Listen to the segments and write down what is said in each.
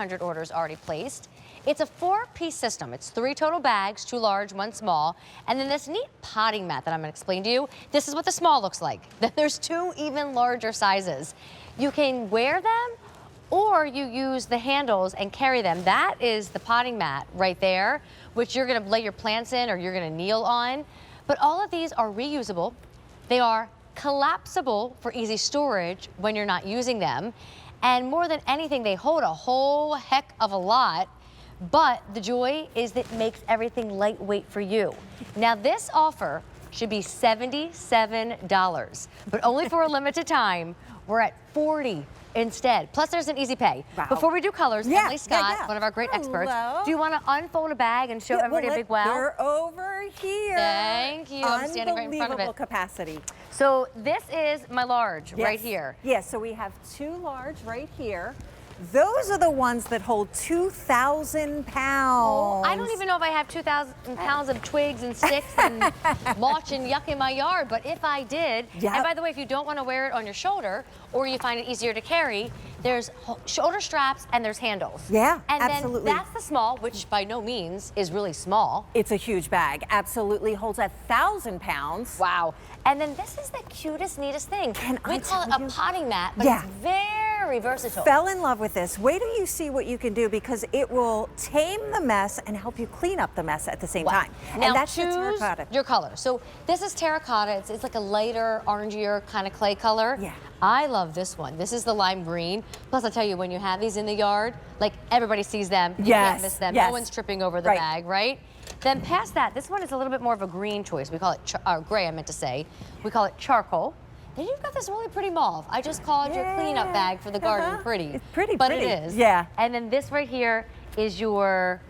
1,500 orders already placed. It's a 4-piece system. It's 3 total bags, 2 large, 1 small, and then this neat potting mat that I'm gonna explain to you. This is what the small looks like. Then there's 2 even larger sizes. You can wear them, or you use the handles and carry them. That is the potting mat right there, which you're gonna lay your plants in or you're gonna kneel on. But all of these are reusable. They are collapsible for easy storage when you're not using them. And more than anything, they hold a whole heck of a lot. But the joy is that it makes everything lightweight for you. Now this offer should be $77, but only for a limited time. We're at $40 instead. Plus there's an easy pay. Wow. Before we do colors, Emily Scott, one of our great experts, do you want to unfold a bag and show everybody a big wow? They're over here. Thank you. I'm standing right in front of it. Unbelievable capacity. So this is my large right here. Yes, so we have 2 large right here. Those are the ones that hold 2,000 pounds. Oh, I don't even know if I have 2,000 pounds of twigs and sticks and mulch and yuck in my yard, but if I did, and by the way, if you don't want to wear it on your shoulder or you find it easier to carry, there's shoulder straps and there's handles. Yeah, and absolutely. And then that's the small, which by no means is really small. It's a huge bag. Absolutely holds 1,000 pounds. Wow. And then this is the cutest, neatest thing. We call it a potting mat, but it's very versatile. Fell in love with this. Wait till you see what you can do, because it will tame the mess and help you clean up the mess at the same time. Now and that's choose terracotta. your color. So this is terracotta. It's like a lighter, orangier kind of clay color. Yeah. I love this one. This is the lime green. Plus, I'll tell you, when you have these in the yard, like everybody sees them. You can't miss them. No one's tripping over the bag, right? Then past that, this one is a little bit more of a green choice. We call it gray, I meant to say. We call it charcoal. Then you've got this really pretty mauve. I just called your cleanup bag for the garden pretty. It's pretty, but it is. Yeah. And then this right here is your,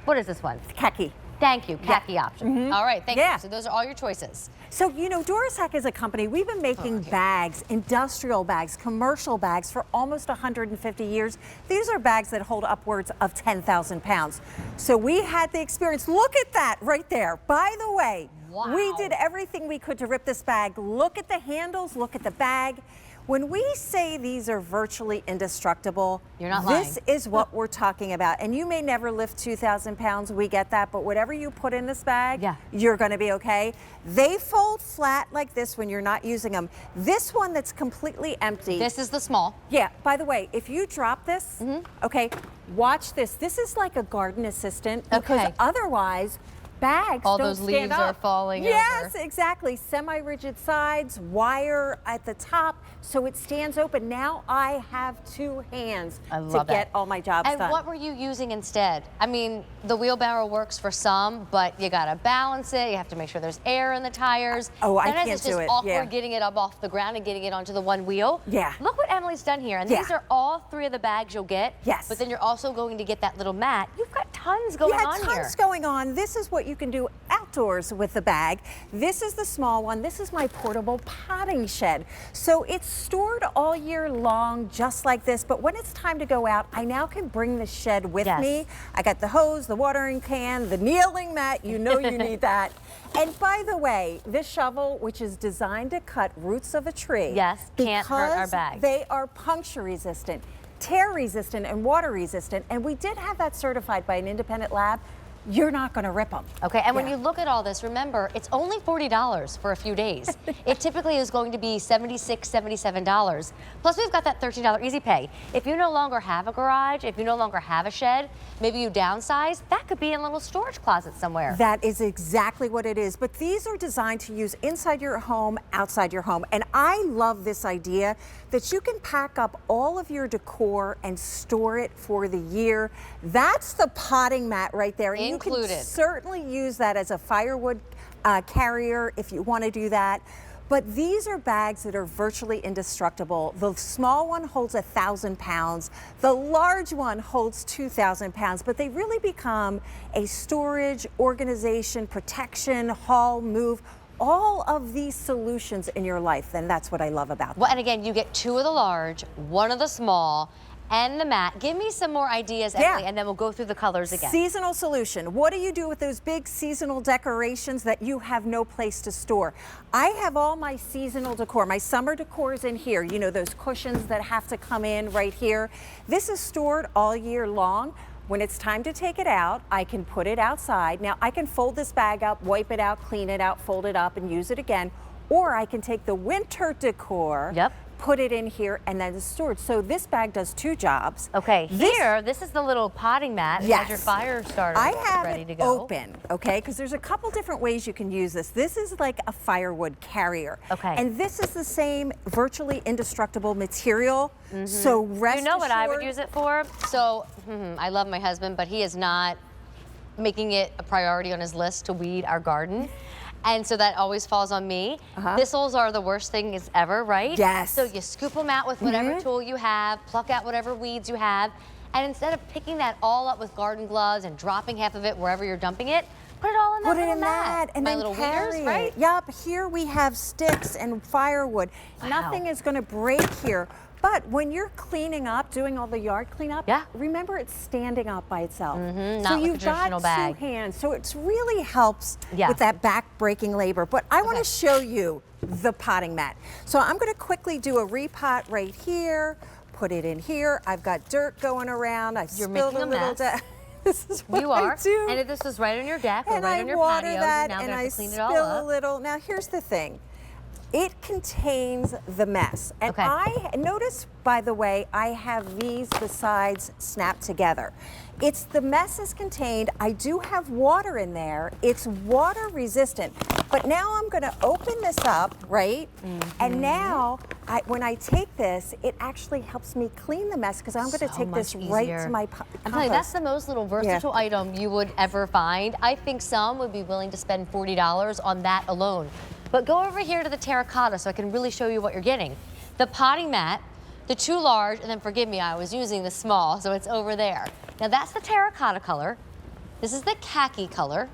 what is this one? Khaki. Thank you, khaki option. All right, thank you. So those are all your choices. So, you know, DuraSack is a company, we've been making bags, industrial bags, commercial bags for almost 150 years. These are bags that hold upwards of 10,000 pounds. So we had the experience. Look at that right there. By the way, we did everything we could to rip this bag. Look at the handles, look at the bag. When we say these are virtually indestructible, you're not lying. This is what we're talking about. And you may never lift 2,000 pounds, we get that, but whatever you put in this bag, you're gonna be okay. They fold flat like this when you're not using them. This one that's completely empty. This is the small. Yeah, by the way, if you drop this, okay, watch this. This is like a garden assistant, because otherwise, bags all don't those stand leaves up. are falling Yes, over. exactly. Semi-rigid sides, wire at the top, so it stands open. Now I have 2 hands to get all my jobs done. And what were you using instead? I mean, the wheelbarrow works for some, but you gotta balance it. You have to make sure there's air in the tires. Oh, I Sometimes can't do it. It's just awkward getting it up off the ground and getting it onto the one wheel. Yeah. Look what Emily's done here. And these are all 3 of the bags you'll get. Yes. But then you're also going to get that little mat. You've got tons going on here. Tons going on. This is what you can do outdoors with the bag. This is the small one. This is my portable potting shed. So it's stored all year long, just like this. But when it's time to go out, I now can bring the shed with me. I got the hose, the watering can, the kneeling mat. You know you need that. And by the way, this shovel, which is designed to cut roots of a tree, can't hurt our bag. They are puncture resistant, tear resistant, and water resistant. And we did have that certified by an independent lab. You're not going to rip them. Okay, and when you look at all this, remember, it's only $40 for a few days. It typically is going to be $76, $77. Plus, we've got that $13 easy pay. If you no longer have a garage, if you no longer have a shed, maybe you downsize, that could be in a little storage closet somewhere. That is exactly what it is. But these are designed to use inside your home, outside your home. And I love this idea that you can pack up all of your decor and store it for the year. That's the potting mat right there. And you can certainly use that as a firewood carrier if you want to do that. But these are bags that are virtually indestructible. The small one holds 1,000 pounds. The large one holds 2,000 pounds, but they really become a storage, organization, protection, haul, move, all of these solutions in your life. And that's what I love about them. Well, and again, you get 2 of the large, 1 of the small, and the mat. Give me some more ideas, Emily, and then we'll go through the colors again. Seasonal solution. What do you do with those big seasonal decorations that you have no place to store? I have all my seasonal decor. My summer decor is in here. You know, those cushions that have to come in right here. This is stored all year long. When it's time to take it out, I can put it outside. Now, I can fold this bag up, wipe it out, clean it out, fold it up, and use it again. Or I can take the winter decor, put it in here, and then it's stored. So this bag does 2 jobs. Okay, this is the little potting mat. It has your fire starter ready to go. Open, okay, because there's a couple different ways you can use this. This is like a firewood carrier. Okay. And this is the same virtually indestructible material. So rest You know what I would assured- use it for? So, I love my husband, but he is not making it a priority on his list to weed our garden. And so that always falls on me. Thistles are the worst things ever, right? Yes. So you scoop them out with whatever tool you have, pluck out whatever weeds you have, and instead of picking that all up with garden gloves and dropping half of it wherever you're dumping it, put it all in that Put it little in mat. that, and My then little carry weeders, it. right? Yup, here we have sticks and firewood. Nothing is gonna break here. But when you're cleaning up, doing all the yard cleanup, remember it's standing up by itself. Not so like a you've got traditional bag. 2 hands, so it really helps with that back-breaking labor. But I want to show you the potting mat. So I'm going to quickly do a repot right here, put it in here. I've got dirt going around. I've You're spilled making a a little. mess. This is what You I are, do. and if this is right on your deck or And right I on your water patio, that, now and we I have to clean it all spill up. a little. Now here's the thing. It contains the mess. And I notice, by the way, I have these the sides snapped together. It's the mess is contained. I do have water in there. It's water resistant. But now I'm going to open this up, right? And now, when I take this, it actually helps me clean the mess because I'm going to take this right to my compost. I'm telling you, that's the most little versatile item you would ever find. I think some would be willing to spend $40 on that alone. But go over here to the terracotta so I can really show you what you're getting. The potting mat, the 2 large, and then forgive me, I was using the small, so it's over there. Now that's the terracotta color. This is the khaki color.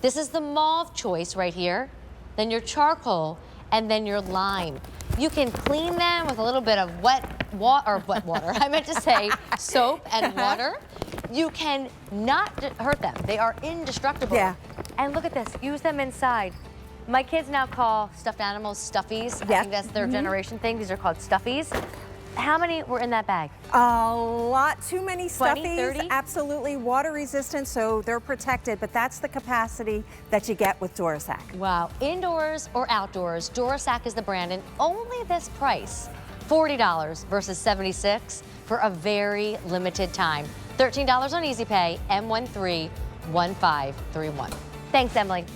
This is the mauve choice right here. Then your charcoal, and then your lime. You can clean them with a little bit of wet water. I meant to say soap and water. You can not hurt them. They are indestructible. And look at this, use them inside. My kids now call stuffed animals stuffies. I think that's their generation thing. These are called stuffies. How many were in that bag? A lot, too many 20, stuffies. 30? Absolutely water resistant, so they're protected, but that's the capacity that you get with DuraSack. Wow, indoors or outdoors, DuraSack is the brand, and only this price, $40 versus $76 for a very limited time. $13 on Easy Pay, M131531. Thanks, Emily.